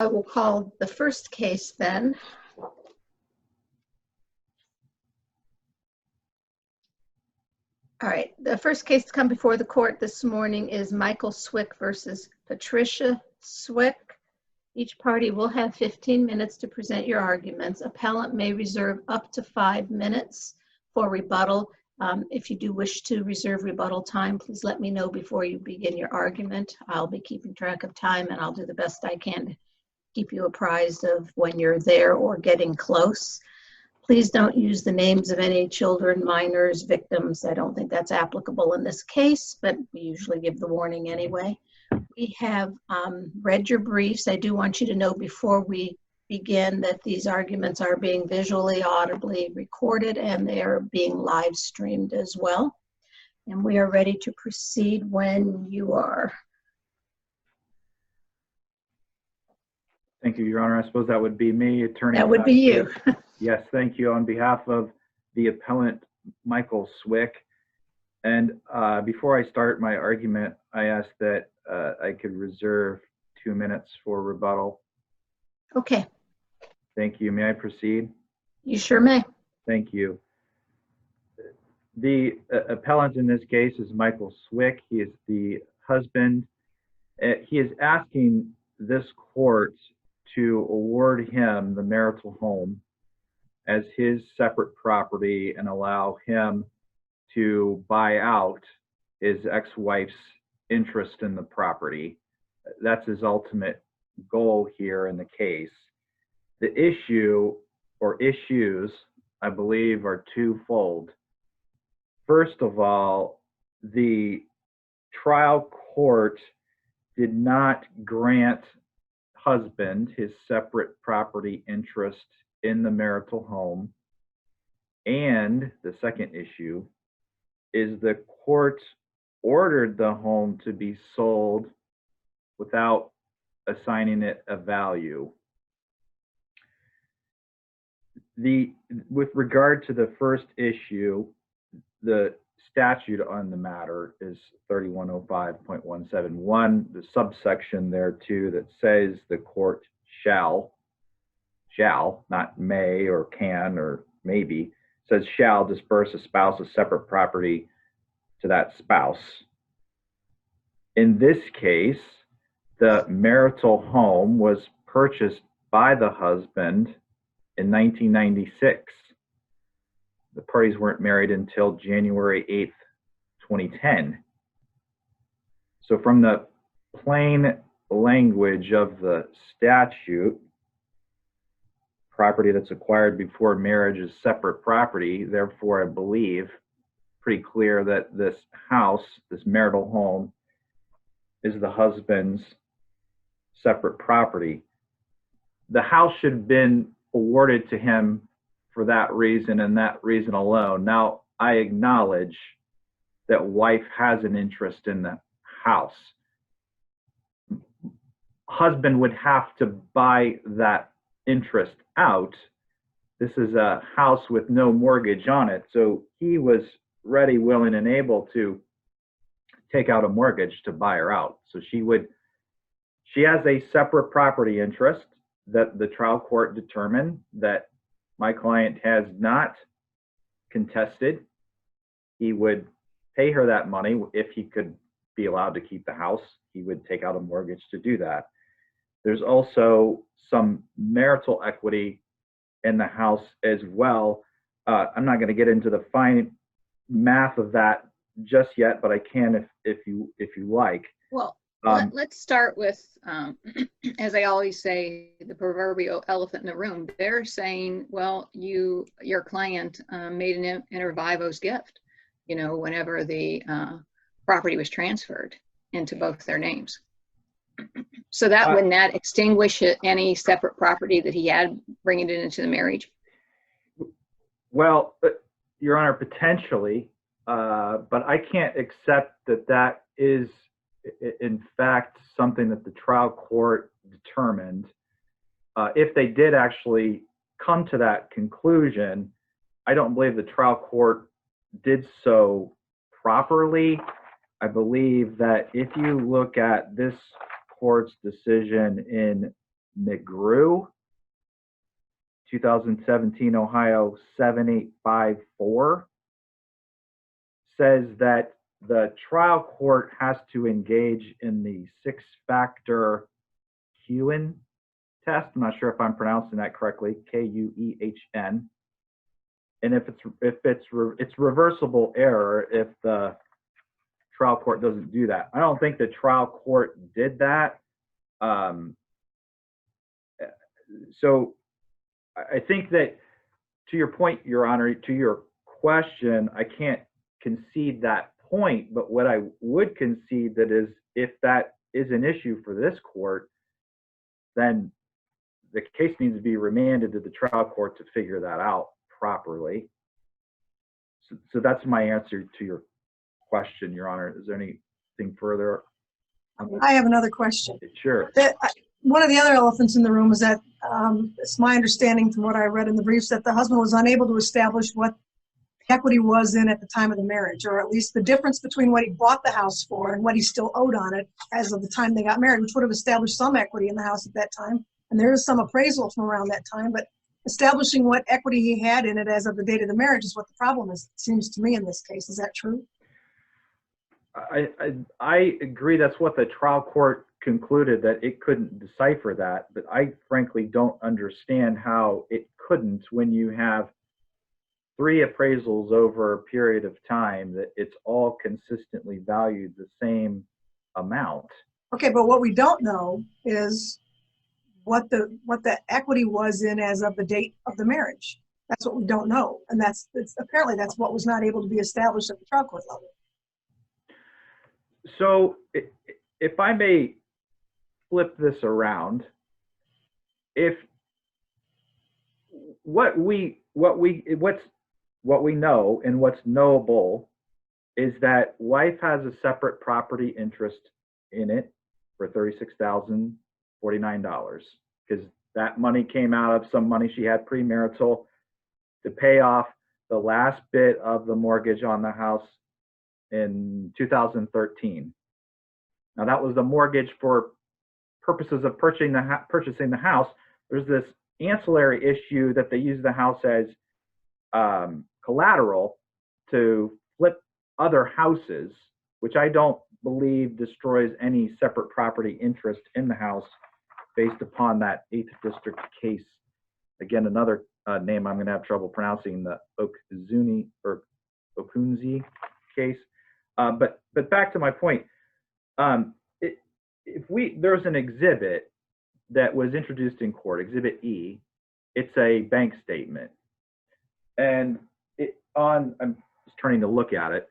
I will call the first case then. All right, the first case to come before the court this morning is Michael Swick versus Patricia Swick. Each party will have 15 minutes to present your arguments. Appellant may reserve up to 5 minutes for rebuttal. If you do wish to reserve rebuttal time, please let me know before you begin your argument. I'll be keeping track of time and I'll do the best I can to keep you apprised of when you're there or getting close. Please don't use the names of any children, minors, victims. I don't think that's applicable in this case, but we usually give the warning anyway. We have read your briefs. I do want you to know before we begin that these arguments are being visually, audibly recorded, and they are being live streamed as well. And we are ready to proceed when you are. Thank you, Your Honor. I suppose that would be me, Attorney. That would be you. Yes, thank you. On behalf of the appellant, Michael Swick. And before I start my argument, I ask that I could reserve 2 minutes for rebuttal. Okay. Thank you. May I proceed? You sure may. Thank you. The appellant in this case is Michael Swick. He is the husband. He is asking this court to award him the marital home as his separate property and allow him to buy out his ex-wife's interest in the property. That's his ultimate goal here in the case. The issue or issues, I believe, are twofold. First of all, the trial court did not grant husband his separate property interest in the marital home. And the second issue is the court ordered the home to be sold without assigning it a value. With regard to the first issue, the statute on the matter is 3105.171, the subsection there too that says the court shall, not may or can or maybe, says shall disperse a spouse's separate property to that spouse. In this case, the marital home was purchased by the husband in 1996. The parties weren't married until January 8th, 2010. So from the plain language of the statute, property that's acquired before marriage is separate property. Therefore, I believe pretty clear that this house, this marital home, is the husband's separate property. The house should have been awarded to him for that reason and that reason alone. Now, I acknowledge that wife has an interest in the house. Husband would have to buy that interest out. This is a house with no mortgage on it, so he was ready, willing, and able to take out a mortgage to buy her out. So she has a separate property interest that the trial court determined that my client has not contested. He would pay her that money if he could be allowed to keep the house. He would take out a mortgage to do that. There's also some marital equity in the house as well. I'm not going to get into the fine math of that just yet, but I can if you like. Well, let's start with, as I always say, the proverbial elephant in the room. They're saying, well, your client made an inter vivos gift, whenever the property was transferred into both their names. So that wouldn't that extinguish any separate property that he had, bringing it into the marriage? Well, Your Honor, potentially, but I can't accept that is in fact something that the trial court determined. If they did actually come to that conclusion, I don't believe the trial court did so properly. I believe that if you look at this court's decision in McGrew, 2017 Ohio 7854, says that the trial court has to engage in the 6-factor Kuehn test. I'm not sure if I'm pronouncing that correctly, Kuehn. And it's reversible error if the trial court doesn't do that. I don't think the trial court did that. So I think that, to your point, Your Honor, to your question, I can't concede that point, but what I would concede that is, if that is an issue for this court, then the case needs to be remanded to the trial court to figure that out properly. So that's my answer to your question, Your Honor. Is there anything further? I have another question. Sure. One of the other elephants in the room is that it's my understanding from what I read in the briefs that the husband was unable to establish what equity was in at the time of the marriage, or at least the difference between what he bought the house for and what he still owed on it as of the time they got married, which would have established some equity in the house at that time. And there is some appraisal from around that time, but establishing what equity he had in it as of the date of the marriage is what the problem is, it seems to me, in this case. Is that true? I agree. That's what the trial court concluded, that it couldn't decipher that, but I frankly don't understand how it couldn't when you have 3 appraisals over a period of time that it's all consistently valued the same amount. Okay, but what we don't know is what the equity was in as of the date of the marriage. That's what we don't know, and apparently that's what was not able to be established at the trial court level. So if I may flip this around, if what we know and what's knowable is that wife has a separate property interest in it for $36,049, because that money came out of some money she had premarital to pay off the last bit of the mortgage on the house in 2013. Now that was the mortgage for purposes of purchasing the house. There's this ancillary issue that they use the house as collateral to flip other houses, which I don't believe destroys any separate property interest in the house based upon that 8th district case. Again, another name I'm going to have trouble pronouncing, the Okunzi case. But back to my point, there's an exhibit that was introduced in court, Exhibit E. It's a bank statement, and I'm just turning to look at it.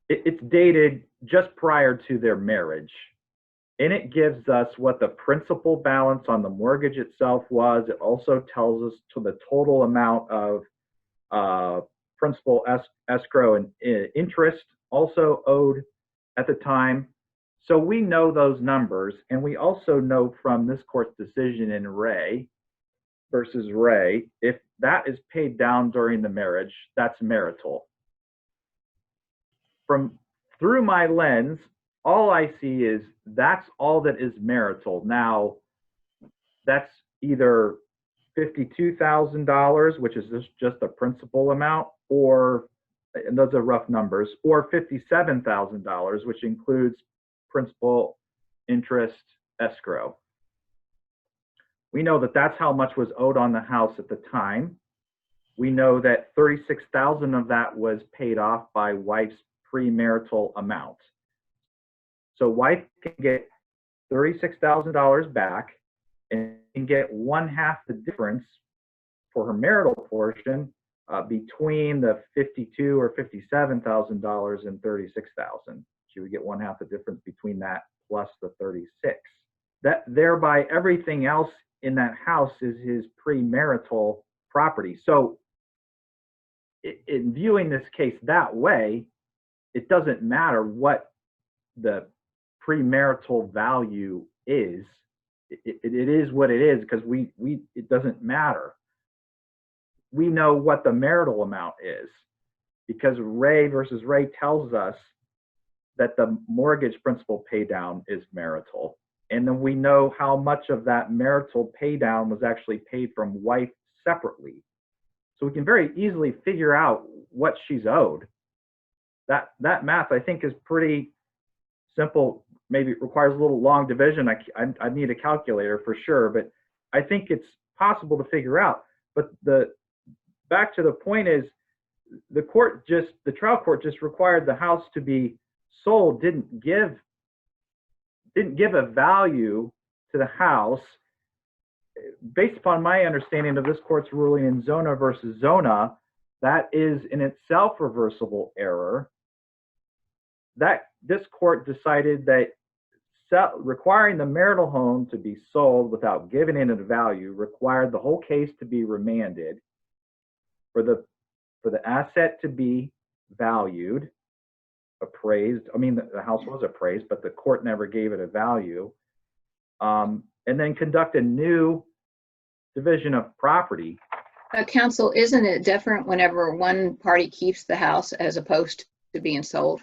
It's dated just prior to their marriage, and it gives us what the principal balance on the mortgage itself was. It also tells us to the total amount of principal, escrow, and interest also owed at the time. So we know those numbers, and we also know from this court's decision in Ray versus Ray, if that is paid down during the marriage, that's marital. Through my lens, all I see is that's all that is marital. Now, that's either $52,000, which is just the principal amount, or, and those are rough numbers, or $57,000, which includes principal, interest, escrow. We know that that's how much was owed on the house at the time. We know that $36,000 of that was paid off by wife's premarital amount. So wife can get $36,000 back and can get 1/2 the difference for her marital portion between the $52,000 or $57,000 and $36,000. She would get 1/2 the difference between that plus the 36. That thereby everything else in that house is his premarital property. So in viewing this case that way, it doesn't matter what the premarital value is. It is what it is, because it doesn't matter. We know what the marital amount is because Ray versus Ray tells us that the mortgage principal pay down is marital. And then we know how much of that marital pay down was actually paid from wife separately. So we can very easily figure out what she's owed. That math, I think, is pretty simple. Maybe it requires a little long division. I need a calculator for sure, but I think it's possible to figure out. But back to the point is, the trial court just required the house to be sold, didn't give a value to the house. Based upon my understanding of this court's ruling in Zona versus Zona, that is in itself reversible error. That this court decided that requiring the marital home to be sold without giving it a value required the whole case to be remanded, for the asset to be valued, appraised. I mean, the house was appraised, but the court never gave it a value. And then conduct a new division of property. Counsel, isn't it different whenever one party keeps the house as opposed to being sold?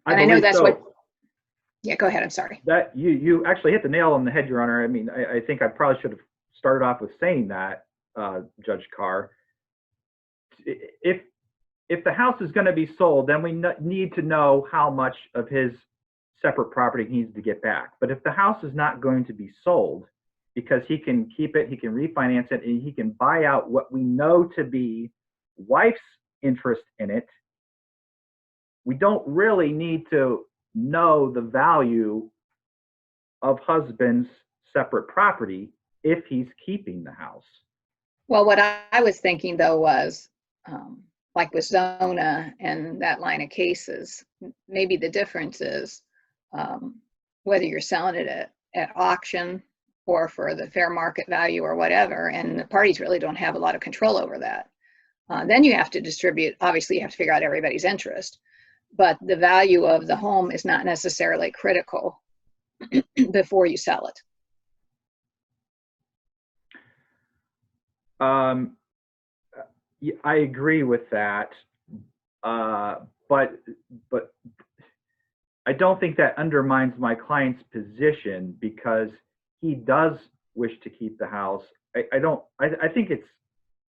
I know that's what. Yeah, go ahead. I'm sorry. That you actually hit the nail on the head, Your Honor. I mean, I think I probably should have started off with saying that, Judge Carr. If the house is going to be sold, then we need to know how much of his separate property he needs to get back. But if the house is not going to be sold, because he can keep it, he can refinance it, and he can buy out what we know to be wife's interest in it, we don't really need to know the value of husband's separate property if he's keeping the house. Well, what I was thinking, though, was like with Zona and that line of cases, maybe the difference is whether you're selling it at auction or for the fair market value or whatever, and the parties really don't have a lot of control over that. Then you have to distribute, obviously you have to figure out everybody's interest, but the value of the home is not necessarily critical before you sell it. I agree with that, but I don't think that undermines my client's position, because he does wish to keep the house. I think it's,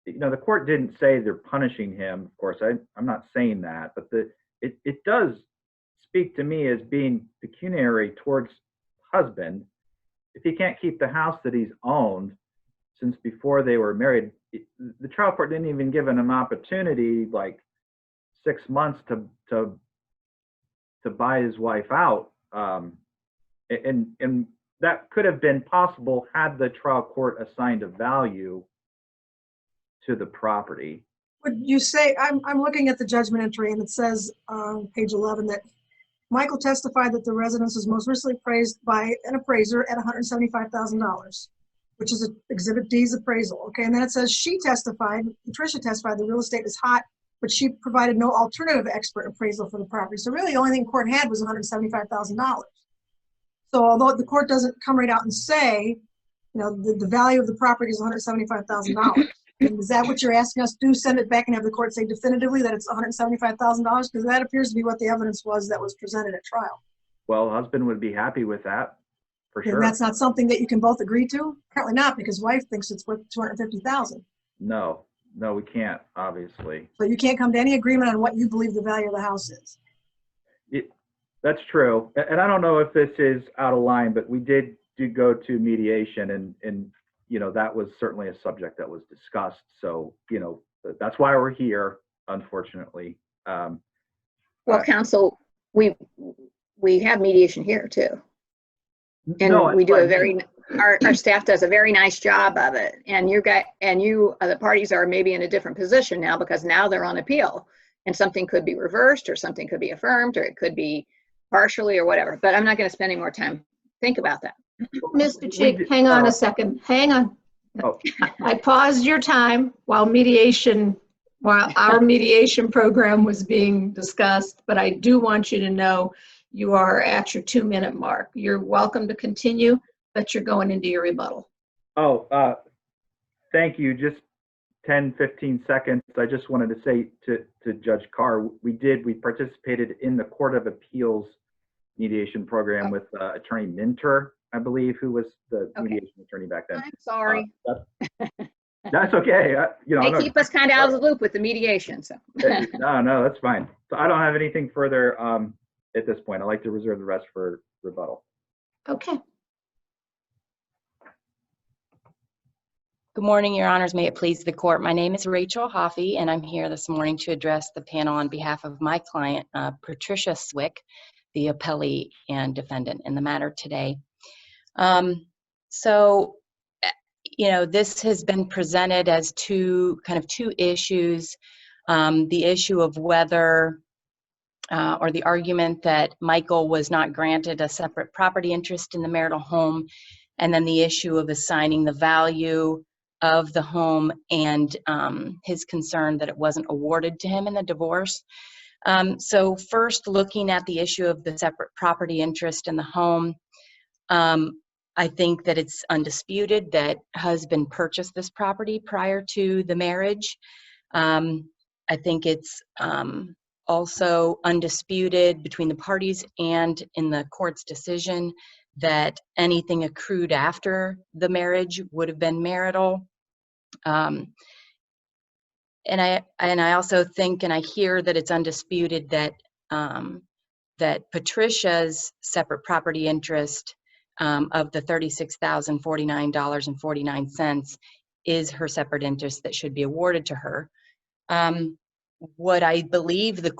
the court didn't say they're punishing him. Of course, I'm not saying that, but it does speak to me as being pecuniary towards husband. If he can't keep the house that he's owned since before they were married, the trial court didn't even give him an opportunity, like 6 months to buy his wife out, and that could have been possible had the trial court assigned a value to the property. Would you say, I'm looking at the judgment entry, and it says on page 11 that Michael testified that the residence was most recently appraised by an appraiser at $175,000, which is Exhibit D's appraisal. Okay, and then it says Patricia testified the real estate is hot, but she provided no alternative expert appraisal for the property. So really the only thing court had was $175,000. So although the court doesn't come right out and say, the value of the property is $175,000. Is that what you're asking us to do? Send it back and have the court say definitively that it's $175,000? Because that appears to be what the evidence was that was presented at trial. Well, husband would be happy with that, for sure. And that's not something that you can both agree to? Apparently not, because wife thinks it's worth $250,000. No, we can't, obviously. So you can't come to any agreement on what you believe the value of the house is. That's true. And I don't know if this is out of line, but we did go to mediation, and that was certainly a subject that was discussed. So, that's why we're here, unfortunately. Well, counsel, we have mediation here too. And we do our staff does a very nice job of it. And the parties are maybe in a different position now, because now they're on appeal, and something could be reversed or something could be affirmed, or it could be partially or whatever. But I'm not going to spend any more time. Think about that. Mr. Cheek, hang on a second. Hang on. Oh. I paused your time while our mediation program was being discussed, but I do want you to know you are at your 2-minute mark. You're welcome to continue, but you're going into your rebuttal. Oh, thank you. Just 10, 15 seconds. I just wanted to say to Judge Carr, we participated in the Court of Appeals mediation program Oh. with Attorney Minter, I believe, who was the Okay. mediation attorney back then. I'm sorry. That's okay. They keep us kind of out of the loop with the mediation, so. No, that's fine. So I don't have anything further at this point. I'd like to reserve the rest for rebuttal. Okay. Good morning, Your Honors. May it please the court. My name is Rachel Hoffey, and I'm here this morning to address the panel on behalf of my client, Patricia Swick, the appellee and defendant in the matter today. This has been presented as two issues. The issue of whether, or the argument that Michael was not granted a separate property interest in the marital home, and then the issue of assigning the value of the home and his concern that it wasn't awarded to him in the divorce. So first, looking at the issue of the separate property interest in the home, I think that it's undisputed that husband purchased this property prior to the marriage. I think it's also undisputed between the parties and in the court's decision that anything accrued after the marriage would have been marital. And I also think, and I hear that it's undisputed that that Patricia's separate property interest of the $36,049.49 is her separate interest that should be awarded to her. What I believe the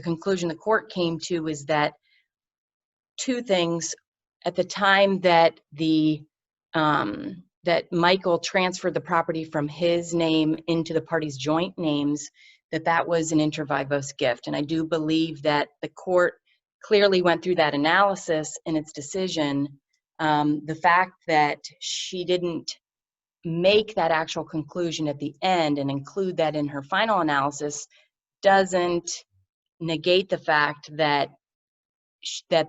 conclusion the court came to is that two things. At the time that that Michael transferred the property from his name into the parties' joint names, that was an inter vivos gift. And I do believe that the court clearly went through that analysis in its decision. The fact that she didn't make that actual conclusion at the end and include that in her final analysis doesn't negate the fact that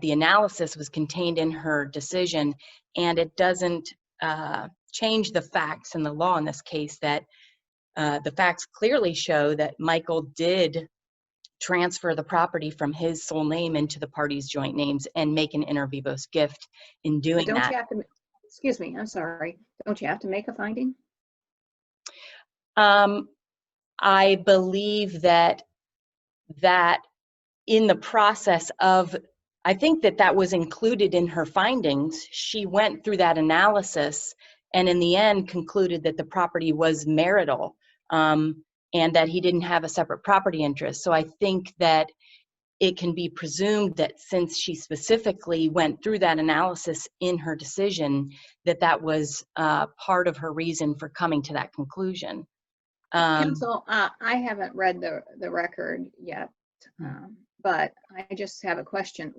the analysis was contained in her decision, and it doesn't change the facts and the law in this case, that the facts clearly show that Michael did transfer the property from his sole name into the parties' joint names and make an inter vivos gift in doing Don't that. you have to, excuse me, I'm sorry. Don't you have to make a finding? I believe that in the process of, I think that was included in her findings. She went through that analysis and in the end concluded that the property was marital, and that he didn't have a separate property interest. So I think that it can be presumed that since she specifically went through that analysis in her decision, that was part of her reason for coming to that conclusion. Counsel, I haven't read the record yet, but I just have a question.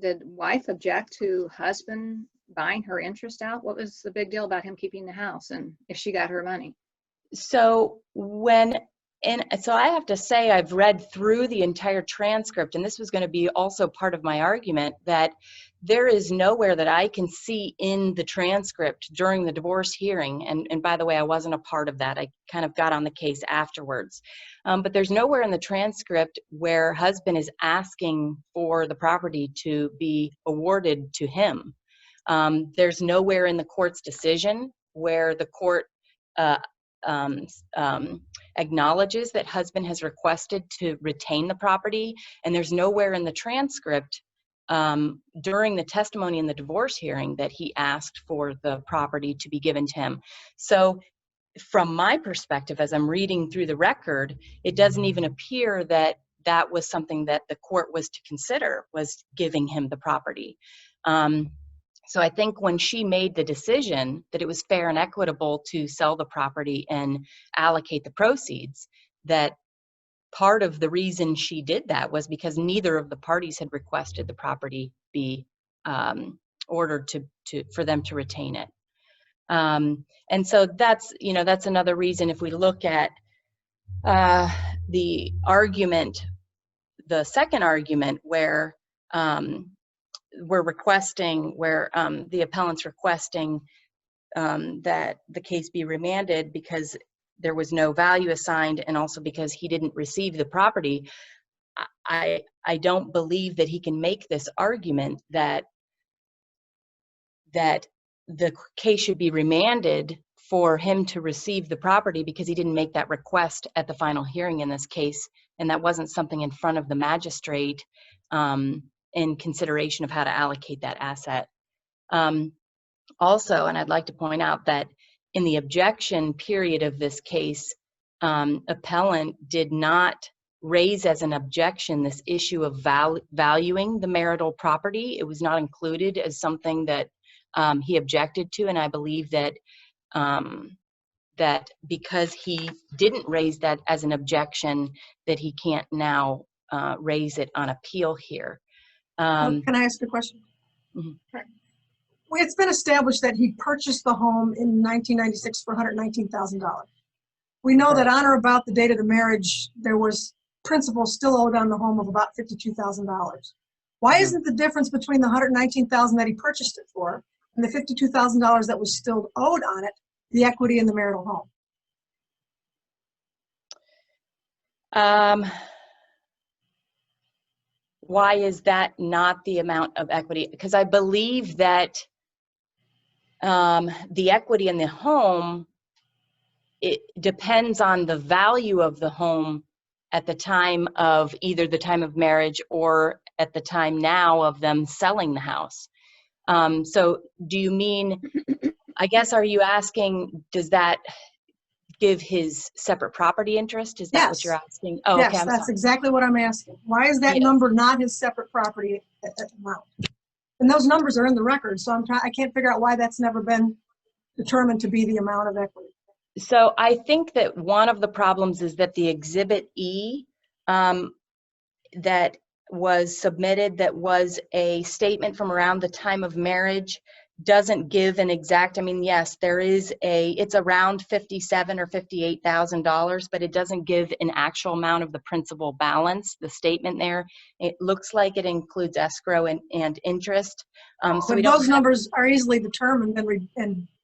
Did wife object to husband buying her interest out? What was the big deal about him keeping the house, and if she got her money? So I have to say I've read through the entire transcript, and this was going to be also part of my argument, that there is nowhere that I can see in the transcript during the divorce hearing, and by the way, I wasn't a part of that. I kind of got on the case afterwards. But there's nowhere in the transcript where husband is asking for the property to be awarded to him. There's nowhere in the court's decision where the court acknowledges that husband has requested to retain the property, and there's nowhere in the transcript during the testimony in the divorce hearing that he asked for the property to be given to him. So from my perspective, as I'm reading through the record, it doesn't even appear that was something that the court was to consider, was giving him the property. So I think when she made the decision that it was fair and equitable to sell the property and allocate the proceeds, that part of the reason she did that was because neither of the parties had requested the property be ordered for them to retain it. And so that's another reason. If we look at the argument, the second argument where the appellant's requesting that the case be remanded because there was no value assigned and also because he didn't receive the property, I don't believe that he can make this argument that the case should be remanded for him to receive the property because he didn't make that request at the final hearing in this case, and that wasn't something in front of the magistrate in consideration of how to allocate that asset. Also, and I'd like to point out that in the objection period of this case, appellant did not raise as an objection this issue of valuing the marital property. It was not included as something that he objected to, and I believe that that because he didn't raise that as an objection, that he can't now raise it on appeal here. Can I ask a question? Mhm. Right. Well, it's been established that he purchased the home in 1996 for $119,000. We know that on or about the date of the marriage, there was principal still owed on the home of about $52,000. Why isn't the difference between the $119,000 that he purchased it for and the $52,000 that was still owed on it, the equity in the marital home? Why is that not the amount of equity? Because I believe that the equity in the home, it depends on the value of the home at the time of either the time of marriage or at the time now of them selling the house. So do you mean, I guess, are you asking, does that give his separate property interest? Is that what you're asking? Oh, Yes, okay, I'm that's sorry. exactly what I'm asking. Why is that Yes. number not his separate property amount? And those numbers are in the record, so I can't figure out why that's never been determined to be the amount of equity. So I think that one of the problems is that the Exhibit E that was submitted, that was a statement from around the time of marriage, doesn't give an exact, I mean, yes, there is it's around $57,000 or $58,000, but it doesn't give an actual amount of the principal balance, the statement there. It looks like it includes escrow and interest. So But those numbers are easily determined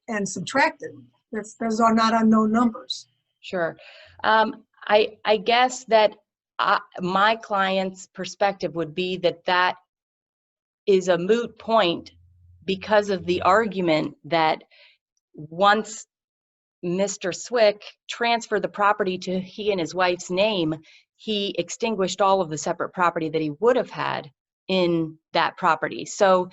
and subtracted. Those are not unknown numbers. Sure. I guess that my client's perspective would be that that is a moot point because of the argument that once Mr. Swick transferred the property to he and his wife's name, he extinguished all of the separate property that he would have had in that property. So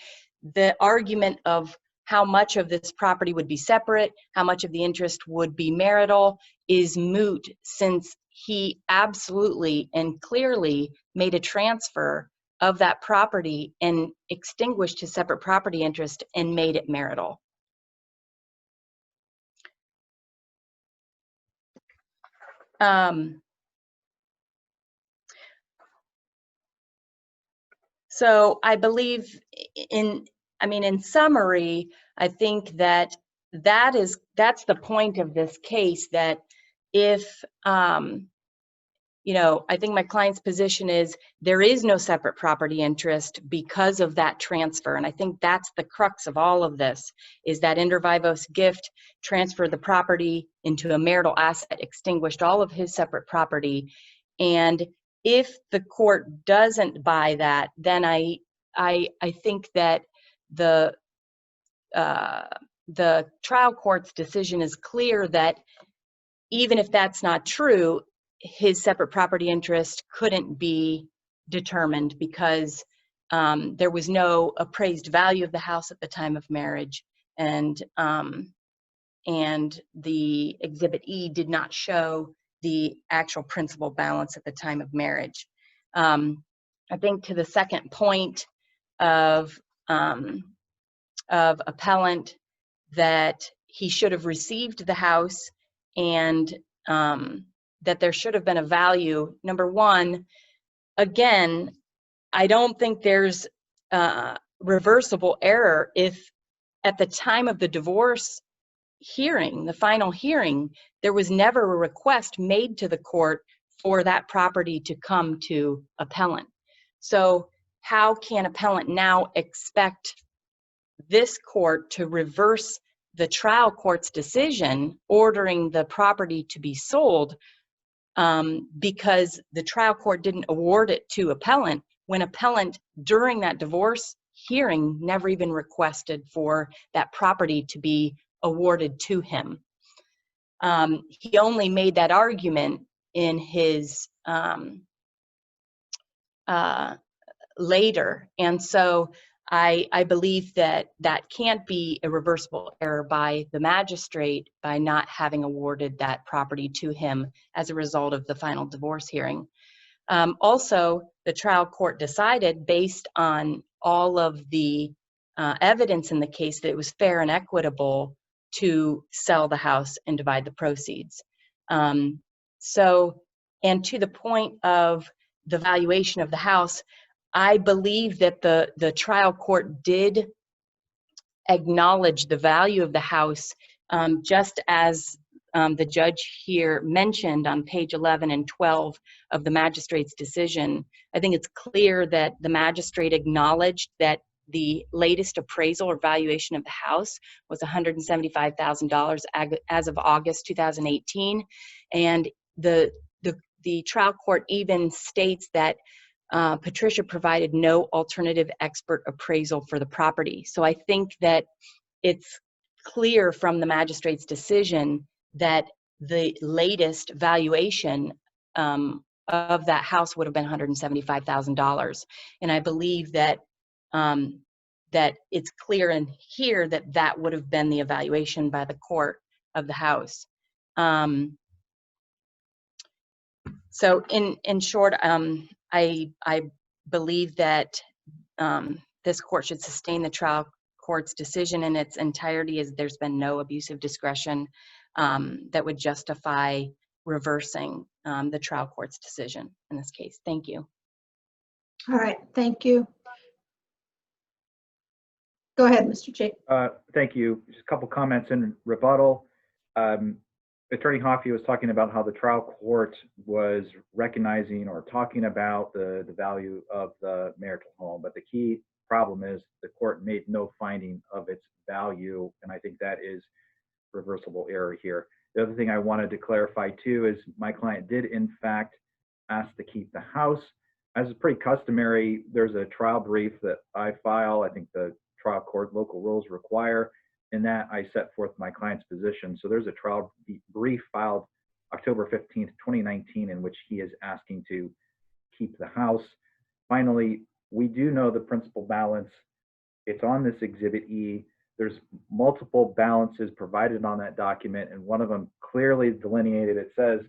the argument of how much of this property would be separate, how much of the interest would be marital, is moot since he absolutely and clearly made a transfer of that property and extinguished his separate property interest and made it marital. So I believe in summary, I think that that's the point of this case, that if, I think my client's position is there is no separate property interest because of that transfer. And I think that's the crux of all of this, is that inter vivos gift transferred the property into a marital asset, extinguished all of his separate property. And if the court doesn't buy that, then I think that the trial court's decision is clear that even if that's not true, his separate property interest couldn't be determined because there was no appraised value of the house at the time of marriage, and the Exhibit E did not show the actual principal balance at the time of marriage. I think to the second point of appellant, that he should have received the house and that there should have been a value. Number one, again, I don't think there's reversible error if at the time of the divorce hearing, the final hearing, there was never a request made to the court for that property to come to appellant. So how can appellant now expect this court to reverse the trial court's decision ordering the property to be sold because the trial court didn't award it to appellant when appellant during that divorce hearing never even requested for that property to be awarded to him. He only made that argument in his later. And so I believe that that can't be a reversible error by the magistrate by not having awarded that property to him as a result of the final divorce hearing. Also, the trial court decided based on all of the evidence in the case that it was fair and equitable to sell the house and divide the proceeds. And to the point of the valuation of the house, I believe that the trial court did acknowledge the value of the house, just as the judge here mentioned on page 11 and 12 of the magistrate's decision. I think it's clear that the magistrate acknowledged that the latest appraisal or valuation of the house was $175,000 as of August 2018. And the trial court even states that Patricia provided no alternative expert appraisal for the property. So I think that it's clear from the magistrate's decision that the latest valuation of that house would have been $175,000. And I believe that that it's clear in here that that would have been the evaluation by the court of the house. So in short, I believe that this court should sustain the trial court's decision in its entirety, as there's been no abuse of discretion that would justify reversing the trial court's decision in this case. Thank you. All right, thank you. Go ahead, Mr. Jake. Thank you. Just a couple comments in rebuttal. Attorney Hoffey was talking about how the trial court was recognizing or talking about the value of the marital home, but the key problem is the court made no finding of its value, and I think that is reversible error here. The other thing I wanted to clarify too is my client did in fact ask to keep the house. As is pretty customary, there's a trial brief that I file. I think the trial court local rules require. In that, I set forth my client's position. So there's a trial brief filed October 15th, 2019, in which he is asking to keep the house. Finally, we do know the principal balance. It's on this Exhibit E. There's multiple balances provided on that document, and one of them clearly delineated. It says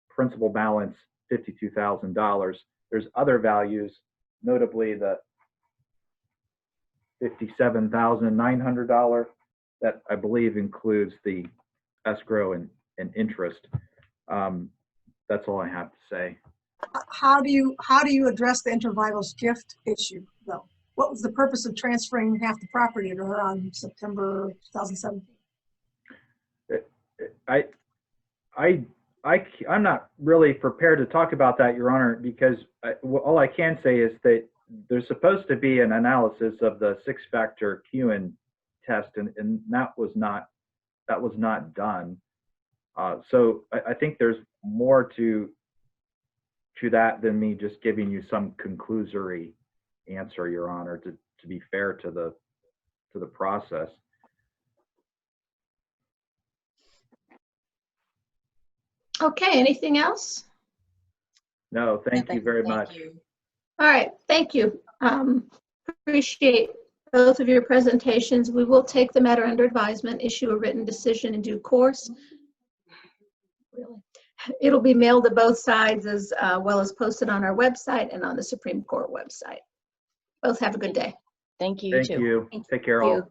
principal balance $52,000. There's other values, notably the $57,900 that I believe includes the escrow and interest. That's all I have to say. How do you address the intervivals gift issue though? What was the purpose of transferring half the property to her on September 2017? I'm not really prepared to talk about that, Your Honor, because all I can say is that there's supposed to be an analysis of the six-factor Q&A test, and that was not done. So I think there's more to that than me just giving you some conclusory answer, Your Honor, to be fair to the process. Okay, anything else? No, thank you very much. Thank you. All right, thank you. Appreciate both of your presentations. We will take the matter under advisement, issue a written decision in due course. Really. It'll be mailed to both sides as well as posted on our website and on the Supreme Court website. Both have a good day. Thank you. Thank too. you. Take care all.